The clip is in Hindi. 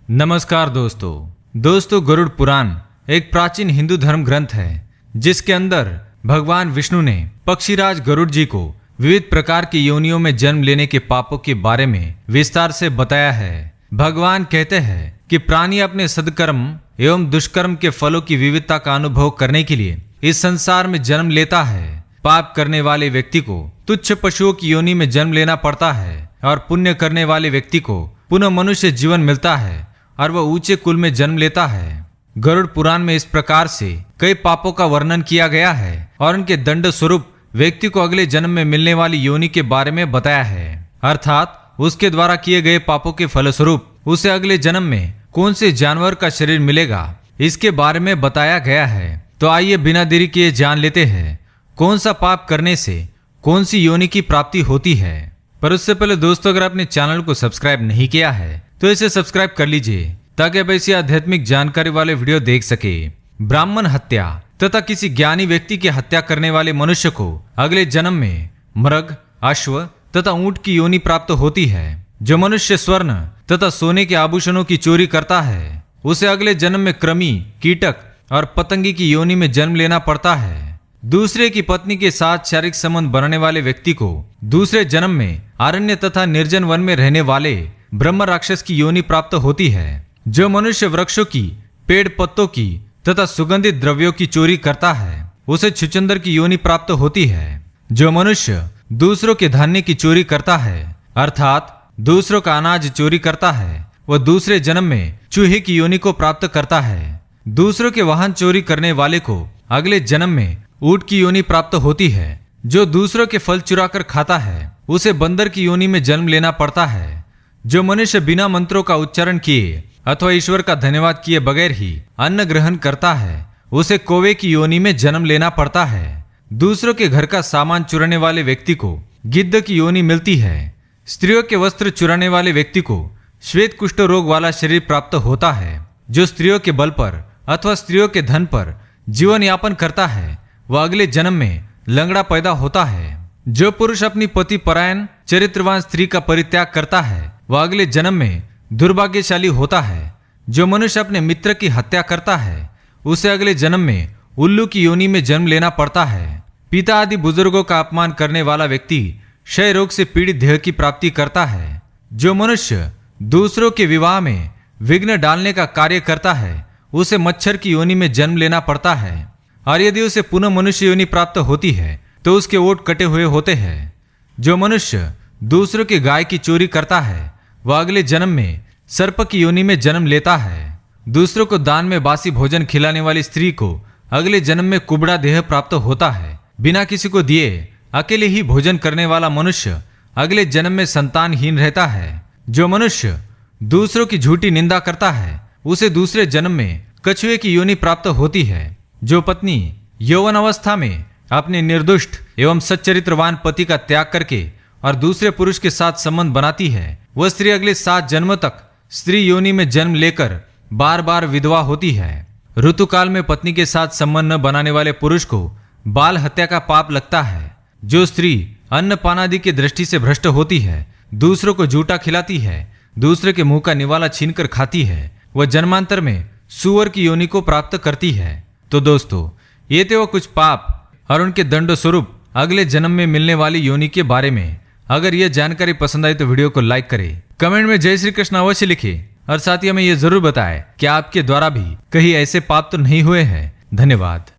नमस्कार दोस्तों गरुड़ पुराण एक प्राचीन हिंदू धर्म ग्रंथ है जिसके अंदर भगवान विष्णु ने पक्षीराज गरुड़ जी को विविध प्रकार की योनियों में जन्म लेने के पापों के बारे में विस्तार से बताया है। भगवान कहते हैं कि प्राणी अपने सद्कर्म एवं दुष्कर्म के फलों की विविधता का अनुभव करने के लिए इस संसार में जन्म लेता है। पाप करने वाले व्यक्ति को तुच्छ पशुओं की योनि में जन्म लेना पड़ता है और पुण्य करने वाले व्यक्ति को पुनः मनुष्य जीवन मिलता है और वह ऊंचे कुल में जन्म लेता है। गरुड़ पुराण में इस प्रकार से कई पापों का वर्णन किया गया है और उनके दंड स्वरूप व्यक्ति को अगले जन्म में मिलने वाली योनि के बारे में बताया है, अर्थात उसके द्वारा किए गए पापों के फलस्वरूप उसे अगले जन्म में कौन से जानवर का शरीर मिलेगा इसके बारे में बताया गया है। तो आइए बिना देरी किए जान लेते हैं कौन सा पाप करने से कौन सी योनि की प्राप्ति होती है। पर उससे पहले दोस्तों, अगर आपने चैनल को सब्सक्राइब नहीं किया है तो इसे सब्सक्राइब कर लीजिए ताकि आप ऐसी आध्यात्मिक जानकारी वाले वीडियो देख सके। ब्राह्मण हत्या तथा किसी ज्ञानी व्यक्ति की हत्या करने वाले मनुष्य को अगले जन्म में मृग, अश्व तथा ऊंट की योनि प्राप्त होती है। जो मनुष्य स्वर्ण तथा सोने के आभूषणों की चोरी करता है उसे अगले जन्म में कृमि, कीटक और पतंगी की योनि में जन्म लेना पड़ता है। दूसरे की पत्नी के साथ शारीरिक संबंध बनाने वाले व्यक्ति को दूसरे जन्म में अरण्य तथा निर्जन वन में रहने वाले ब्रह्म राक्षस की योनि प्राप्त होती है। जो मनुष्य वृक्षों की, पेड़ पत्तों की तथा सुगंधित द्रव्यों की चोरी करता है उसे छुचंदर की योनि प्राप्त होती है। जो मनुष्य दूसरों के धान्य की चोरी करता है अर्थात दूसरों का अनाज चोरी करता है वह दूसरे जन्म में चूहे की योनि को प्राप्त करता है। दूसरों के वाहन चोरी करने वाले को अगले जन्म में ऊंट की योनि प्राप्त होती है। जो दूसरों के फल चुराकर खाता है उसे बंदर की योनि में जन्म लेना पड़ता है। जो मनुष्य बिना मंत्रों का उच्चारण किए अथवा ईश्वर का धन्यवाद किए बगैर ही अन्न ग्रहण करता है उसे कौवे की योनि में जन्म लेना पड़ता है। दूसरों के घर का सामान चुराने वाले व्यक्ति को गिद्ध की योनि मिलती है। स्त्रियों के वस्त्र चुराने वाले व्यक्ति को श्वेत कुष्ठ रोग वाला शरीर प्राप्त होता है। जो स्त्रियों के बल पर अथवा स्त्रियों के धन पर जीवन यापन करता है वह अगले जन्म में लंगड़ा पैदा होता है। जो पुरुष अपनी पति परायण चरित्रवान स्त्री का परित्याग करता है वह अगले जन्म में दुर्भाग्यशाली होता है। जो मनुष्य अपने मित्र की हत्या करता है उसे अगले जन्म में उल्लू की योनि में जन्म लेना पड़ता है। पिता आदि बुजुर्गों का अपमान करने वाला व्यक्ति क्षय रोग से पीड़ित देह की प्राप्ति करता है। जो मनुष्य दूसरों के विवाह में विघ्न डालने का कार्य करता है उसे मच्छर की योनि में जन्म लेना पड़ता है और यदि उसे पुनः मनुष्य योनि प्राप्त होती है तो उसके ओठ कटे हुए होते हैं। जो मनुष्य दूसरों की गाय की चोरी करता है वह अगले जन्म में सर्प की योनि में जन्म लेता है। दूसरों को दान में बासी भोजन खिलाने वाली स्त्री को अगले जन्म में कुबड़ा देह प्राप्त होता है। बिना किसी को दिए अकेले ही भोजन करने वाला मनुष्य अगले जन्म में संतानहीन रहता है। जो मनुष्य दूसरों की झूठी निंदा करता है उसे दूसरे जन्म में कछुए की योनि प्राप्त होती है। जो पत्नी यौवन अवस्था में अपने निर्दुष्ट एवं सच्चरित्रवान पति का त्याग करके और दूसरे पुरुष के साथ संबंध बनाती है वह स्त्री अगले 7 जन्म तक स्त्री योनि में जन्म लेकर बार बार विधवा होती है। ऋतुकाल में पत्नी के साथ संबंध न बनाने वाले पुरुष को बाल हत्या का पाप लगता है। जो स्त्री अन्न पान आदि की दृष्टि से भ्रष्ट होती है, दूसरों को झूठा खिलाती है, दूसरे के मुंह का निवाला छीनकर खाती है, वह जन्मांतर में सुअर की योनि को प्राप्त करती है। तो दोस्तों, ये थे वो कुछ पाप और उनके दंड स्वरूप अगले जन्म में मिलने वाली योनि के बारे में। अगर यह जानकारी पसंद आई तो वीडियो को लाइक करें, कमेंट में जय श्री कृष्ण अवश्य लिखें और साथ ही हमें यह जरूर बताएं कि आपके द्वारा भी कहीं ऐसे पाप तो नहीं हुए हैं। धन्यवाद।